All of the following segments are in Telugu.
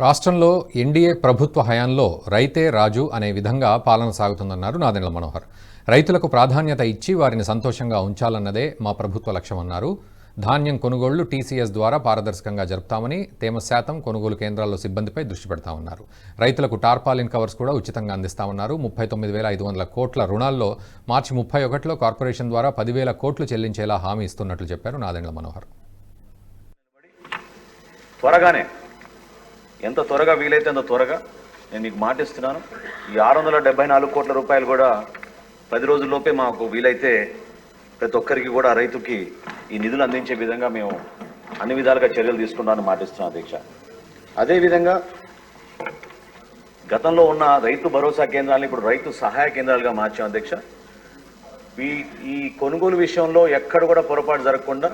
రాష్ట్రంలో ఎన్డీఏ ప్రభుత్వ హయాంలో రైతే రాజు అనే విధంగా పాలన సాగుతుందన్నారు నాదెండ్ల మనోహర్. రైతులకు ప్రాధాన్యత ఇచ్చి వారిని సంతోషంగా ఉంచాలన్నదే మా ప్రభుత్వ లక్ష్యమన్నారు. ధాన్యం కొనుగోళ్లు టీసీఎస్ ద్వారా పారదర్శకంగా జరుపుతామని, తేమ శాతం, కొనుగోలు కేంద్రాల్లో సిబ్బందిపై దృష్టి పెడతామన్నారు. రైతులకు టార్పాలిన్ కవర్స్ కూడా ఉచితంగా అందిస్తామన్నారు. 39,500 కోట్ల రుణాల్లో మార్చి 31లో కార్పొరేషన్ ద్వారా 10,000 కోట్లు చెల్లించేలా హామీ ఇస్తున్నట్లు చెప్పారు నాదెండ్ల మనోహర్. త్వరగానే ఎంత త్వరగా వీలైతే అంత త్వరగా నేను మీకు మాటిస్తున్నాను. ఈ 674 కోట్ల రూపాయలు కూడా 10 రోజుల్లోపే మాకు వీలైతే ప్రతి ఒక్కరికి కూడా రైతుకి ఈ నిధులు అందించే విధంగా మేము అన్ని విధాలుగా చర్యలు తీసుకుంటామని మాటిస్తున్నాం అధ్యక్ష. అదేవిధంగా గతంలో ఉన్న రైతు భరోసా కేంద్రాలను ఇప్పుడు రైతు సహాయ కేంద్రాలుగా మార్చాం అధ్యక్ష. ఈ కొనుగోలు విషయంలో ఎక్కడ కూడా పొరపాటు జరగకుండా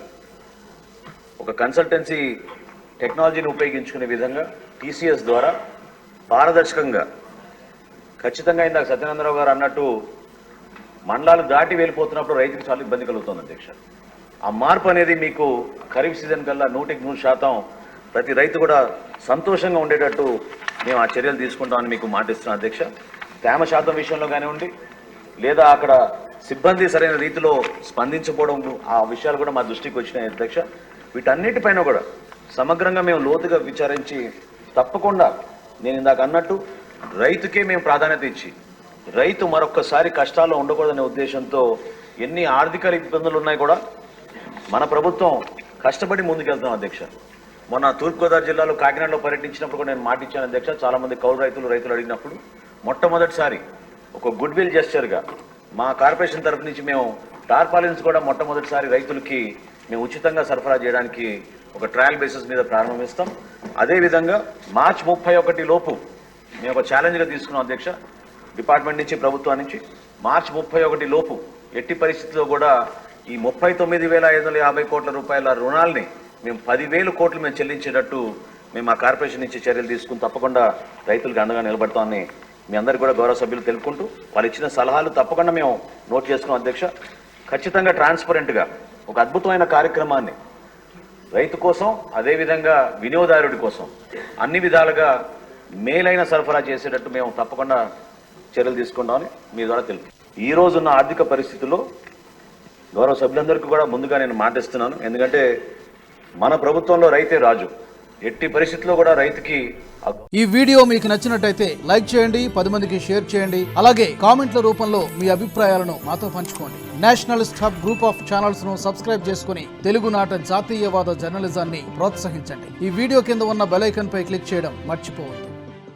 ఒక కన్సల్టెన్సీ టెక్నాలజీని ఉపయోగించుకునే విధంగా టీసీఎస్ ద్వారా పారదర్శకంగా ఖచ్చితంగా ఇందాక సత్యనందరావు గారు అన్నట్టు మండలాలు దాటి వెళ్ళిపోతున్నప్పుడు రైతుకి చాలా ఇబ్బంది కలుగుతుంది అధ్యక్ష. ఆ మార్పు అనేది మీకు ఖరీఫ్ సీజన్ కల్లా 100% ప్రతి రైతు కూడా సంతోషంగా ఉండేటట్టు మేము ఆ చర్యలు తీసుకుంటామని మీకు మాటిస్తున్నాం అధ్యక్ష. తేమ శాతం విషయంలో కానివ్వండి, లేదా అక్కడ సిబ్బంది సరైన రీతిలో స్పందించకపోవడం, ఆ విషయాలు కూడా మా దృష్టికి వచ్చినాయి అధ్యక్ష. వీటన్నిటిపైన కూడా సమగ్రంగా మేము లోతుగా విచారించి తప్పకుండా నేను ఇందాక అన్నట్టు రైతుకే మేము ప్రాధాన్యత ఇచ్చి రైతు మరొక్కసారి కష్టాల్లో ఉండకూడదనే ఉద్దేశంతో ఎన్ని ఆర్థిక ఇబ్బందులు ఉన్నాయి కూడా మన ప్రభుత్వం కష్టపడి ముందుకెళ్తాం అధ్యక్ష. మొన్న తూర్పుగోదావరి జిల్లాలో కాకినాడలో పర్యటించినప్పుడు కూడా నేను మాటిచ్చాను అధ్యక్ష. చాలామంది కౌలు రైతులు అడిగినప్పుడు మొట్టమొదటిసారి ఒక గుడ్ విల్ జెస్చర్గా మా కార్పొరేషన్ తరఫు నుంచి మేము టార్పాలిన్స్ కూడా మొట్టమొదటిసారి రైతులకి మేము ఉచితంగా సరఫరా చేయడానికి ఒక ట్రయల్ బేసిస్ మీద ప్రారంభిస్తాం. అదేవిధంగా మార్చి 31 లోపు మేము ఒక ఛాలెంజ్గా తీసుకున్నాం అధ్యక్ష. డిపార్ట్మెంట్ నుంచి, ప్రభుత్వం నుంచి మార్చి 31 లోపు ఎట్టి పరిస్థితుల్లో కూడా ఈ 39,550 కోట్ల రూపాయల రుణాలని మేము 10,000 కోట్లు మేము చెల్లించేటట్టు మేము ఆ కార్పొరేషన్ నుంచి చర్యలు తీసుకుని తప్పకుండా రైతులకు అండగా నిలబడతామని మీ అందరికీ కూడా గౌరవ సభ్యులు తెలుపుకుంటూ వాళ్ళు ఇచ్చిన సలహాలు తప్పకుండా మేము నోట్ చేసుకున్నాం అధ్యక్ష. ఖచ్చితంగా ట్రాన్స్పరెంట్గా ఒక అద్భుతమైన కార్యక్రమాన్ని రైతు కోసం, అదేవిధంగా వినియోగదారుడి కోసం అన్ని విధాలుగా మేలైన సరఫరా చేసేటట్టు మేము తప్పకుండా చర్యలు తీసుకుంటామని మీ ద్వారా తెలుపు. ఈ రోజున్న ఆర్థిక పరిస్థితుల్లో గౌరవ సభ్యులందరికీ కూడా ముందుగా నేను మాటిస్తున్నాను. ఎందుకంటే మన ప్రభుత్వంలో రైతే రాజు. ఎట్టి పరిస్థితుల్లో కూడా రైతుకి. ఈ వీడియో మీకు నచ్చినట్టయితే లైక్ చేయండి, 10 మందికి షేర్ చేయండి. అలాగే కామెంట్ల రూపంలో మీ అభిప్రాయాలను మాతో పంచుకోండి. Nationalist hub group of channels ను సబ్స్క్రైబ్ చేసుకుని తెలుగునాట జాతీయవాద జర్నలిజాన్ని ప్రోత్సహించండి. ఈ వీడియో కింద ఉన్న బెల్ ఐకాన్ పై క్లిక్ చేయడం మర్చిపోవద్దు.